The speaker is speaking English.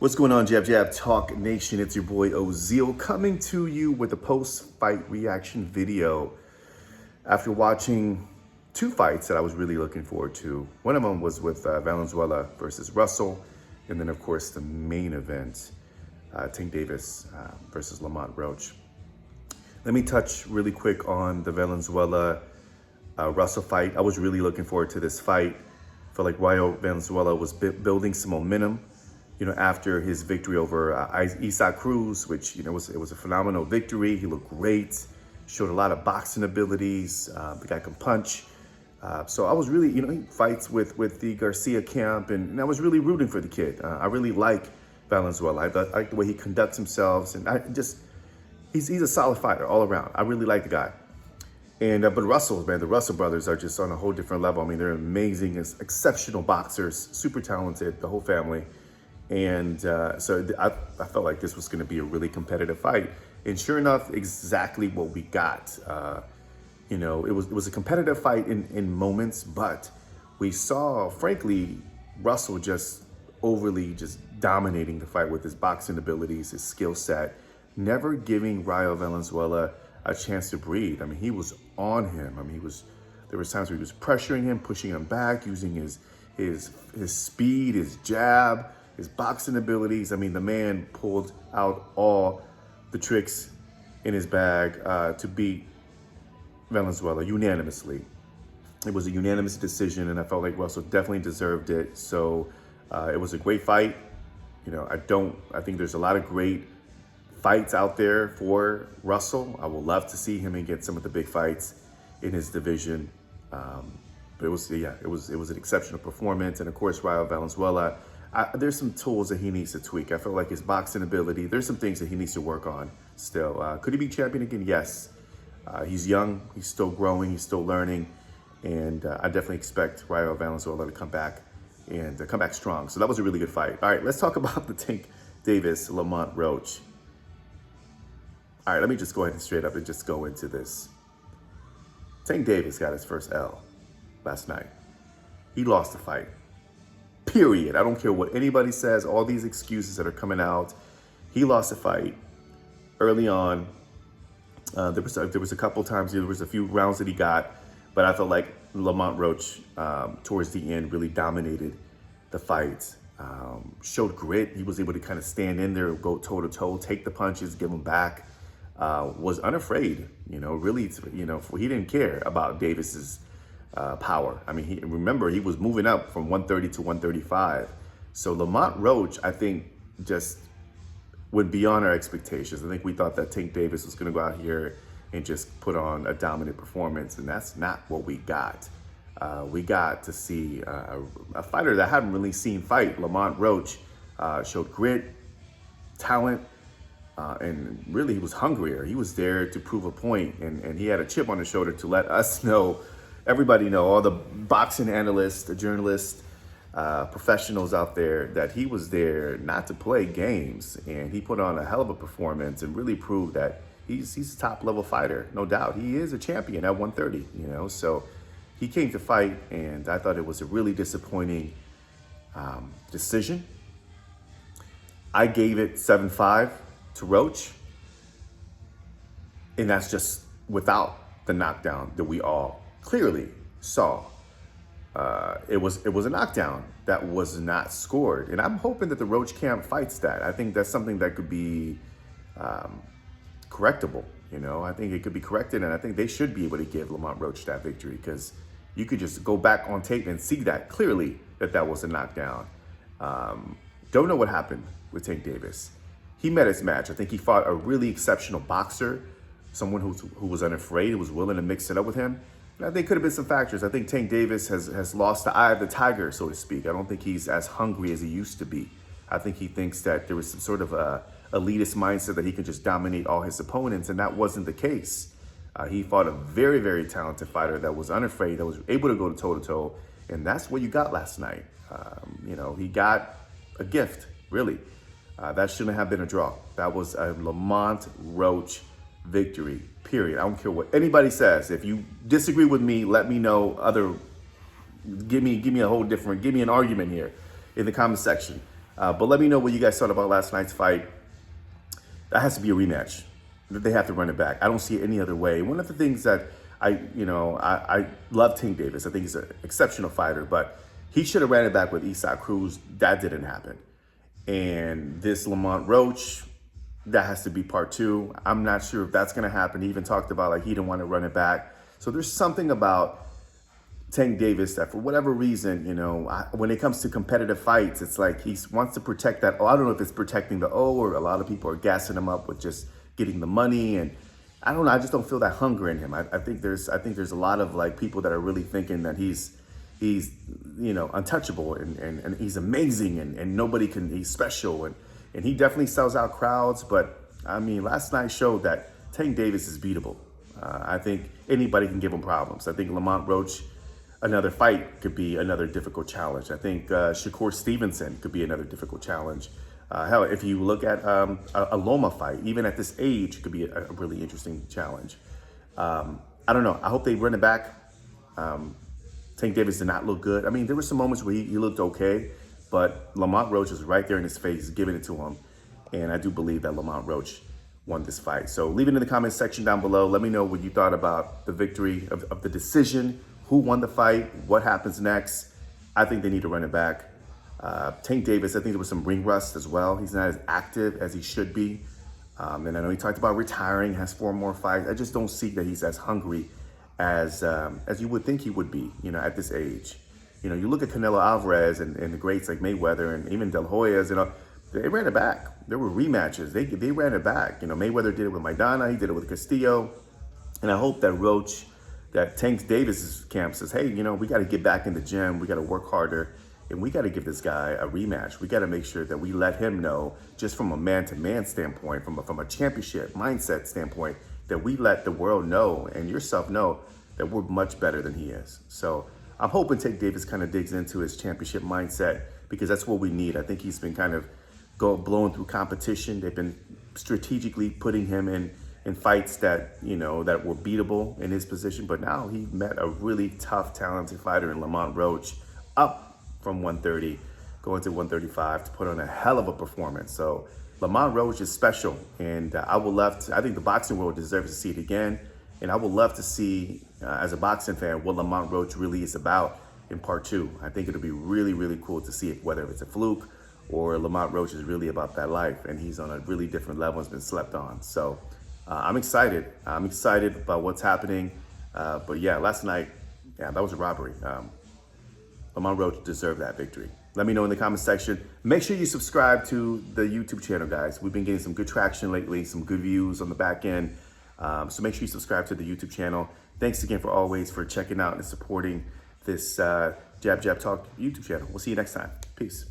What's going on, Jab Jab Talk Nation? It's your boy Ozil coming to you with a post-fight reaction video after watching two fights that I was really looking forward to. One of them was with Valenzuela versus Russell, and then of course the main event, Tank Davis versus Lamont Roach. Let me touch really quick on the Valenzuela Russell fight. I was really looking forward to this fight. I felt like Rayo Valenzuela was building some momentum, after his victory over Isaac Cruz, which, it was a phenomenal victory. He looked great, showed a lot of boxing abilities. The guy can punch. So I was really, he fights with the Garcia camp, and I was really rooting for the kid. I really like Valenzuela. I like the way he conducts himself, and he's a solid fighter all around. I really like the guy. And but Russell, man, the Russell brothers are just on a whole different level. I mean, they're amazing, exceptional boxers, super talented, the whole family. And so I felt like this was going to be a really competitive fight. And sure enough, exactly what we got. It was a competitive fight in moments, but we saw, frankly, Russell just overly just dominating the fight with his boxing abilities, his skill set, never giving Rayo Valenzuela a chance to breathe. I mean, he was on him. I mean, there was times where he was pressuring him, pushing him back, using his speed, his jab, his boxing abilities. I mean, the man pulled out all the tricks in his bag to beat Valenzuela unanimously. It was a unanimous decision, and I felt like Russell definitely deserved it. So it was a great fight. I think there's a lot of great fights out there for Russell. I would love to see him and get some of the big fights in his division. But it was an exceptional performance. And of course, Rayo Valenzuela, there's some tools that he needs to tweak. I feel like his boxing ability, there's some things that he needs to work on still. Could he be champion again? Yes. He's young, he's still growing, he's still learning. And I definitely expect Rayo Valenzuela to come back and come back strong. So that was a really good fight. All right, let's talk about the Tank Davis Lamont Roach. All right, let me just go ahead and straight up and just go into this. Tank Davis got his first L last night. He lost the fight. Period. I don't care what anybody says, all these excuses that are coming out. He lost the fight early on. There was a couple times, there was a few rounds that he got, but I felt like Lamont Roach, towards the end, really dominated the fight. Showed grit. He was able to kind of stand in there, go toe to toe, take the punches, give them back. Was unafraid, really, he didn't care about Davis's power. I mean, remember, he was moving up from 130 to 135. So Lamont Roach, I think, just went beyond our expectations. I think we thought that Tank Davis was going to go out here and just put on a dominant performance, and that's not what we got. We got to see a fighter that I hadn't really seen fight. Lamont Roach showed grit, talent, and really he was hungrier. He was there to prove a point, and he had a chip on his shoulder to let us know, everybody know, all the boxing analysts, the journalists, professionals out there, that he was there not to play games. And he put on a hell of a performance and really proved that he's a top level fighter, no doubt. He is a champion at 130, so he came to fight, and I thought it was a really disappointing decision. I gave it 7-5 to Roach, and that's just without the knockdown that we all clearly saw. It was a knockdown that was not scored, and I'm hoping that the Roach camp fights that. I think that's something that could be correctable. I think it could be corrected, and I think they should be able to give Lamont Roach that victory, because you could just go back on tape and see that clearly that was a knockdown. Don't know what happened with Tank Davis. He met his match. I think he fought a really exceptional boxer, someone who was unafraid, who was willing to mix it up with him. And I think could have been some factors. I think Tank Davis has lost the eye of the tiger, so to speak. I don't think he's as hungry as he used to be. I think he thinks that there was some sort of elitist mindset that he could just dominate all his opponents, and that wasn't the case. He fought a very, very talented fighter that was unafraid, that was able to go toe-to-toe, and that's what you got last night. He got a gift, really. That shouldn't have been a draw. That was a Lamont Roach victory, period. I don't care what anybody says. If you disagree with me, let me know. Give me a whole different, give me an argument here in the comment section. But let me know what you guys thought about last night's fight. That has to be a rematch. They have to run it back. I don't see it any other way. One of the things that I love Tank Davis. I think he's an exceptional fighter, but he should have ran it back with Isaac Cruz. That didn't happen. And this Lamont Roach, that has to be part 2. I'm not sure if that's going to happen. He even talked about like he didn't want to run it back. So there's something about Tank Davis that for whatever reason, when it comes to competitive fights, it's like he wants to protect that. Oh, I don't know if it's protecting the O or a lot of people are gassing him up with just getting the money. And I don't know. I just don't feel that hunger in him. I think there's a lot of like people that are really thinking that he's untouchable and he's amazing and nobody can, he's special. And he definitely sells out crowds. But I mean, last night showed that Tank Davis is beatable. I think anybody can give him problems. I think Lamont Roach, another fight could be another difficult challenge. I think Shakur Stevenson could be another difficult challenge. Hell, if you look at a Loma fight, even at this age, it could be a really interesting challenge. I don't know. I hope they run it back. Tank Davis did not look good. I mean, there were some moments where he looked okay, but Lamont Roach was right there in his face, giving it to him. And I do believe that Lamont Roach won this fight. So leave it in the comments section down below. Let me know what you thought about the victory of the decision. Who won the fight? What happens next? I think they need to run it back. Tank Davis, I think there was some ring rust as well. He's not as active as he should be. And I know he talked about retiring, has 4 more fights. I just don't see that he's as hungry as you would think he would be, at this age. You look at Canelo Alvarez and the greats like Mayweather and even De La Hoya's, they ran it back. There were rematches. They ran it back. Mayweather did it with Maidana. He did it with Castillo. And I hope that Tank Davis's camp says, hey, we got to get back in the gym. We got to work harder. And we got to give this guy a rematch. We got to make sure that we let him know, just from a man-to-man standpoint, from a championship mindset standpoint, that we let the world know and yourself know that we're much better than he is. So I'm hoping Tank Davis kind of digs into his championship mindset, because that's what we need. I think he's been kind of blowing through competition. They've been strategically putting him in fights that, that were beatable in his position. But now he met a really tough, talented fighter in Lamont Roach, up from 130, going to 135 to put on a hell of a performance. So Lamont Roach is special. And I think the boxing world deserves to see it again. And I would love to see, as a boxing fan, what Lamont Roach really is about in part 2. I think it'll be really, really cool to see whether it's a fluke or Lamont Roach is really about that life. And he's on a really different level and has been slept on. So I'm excited. I'm excited about what's happening. But yeah, last night, that was a robbery. Lamont Roach deserved that victory. Let me know in the comment section. Make sure you subscribe to the YouTube channel, guys. We've been getting some good traction lately, some good views on the back end. So make sure you subscribe to the YouTube channel. Thanks again for checking out and supporting this Jab Jab Talk YouTube channel. We'll see you next time. Peace.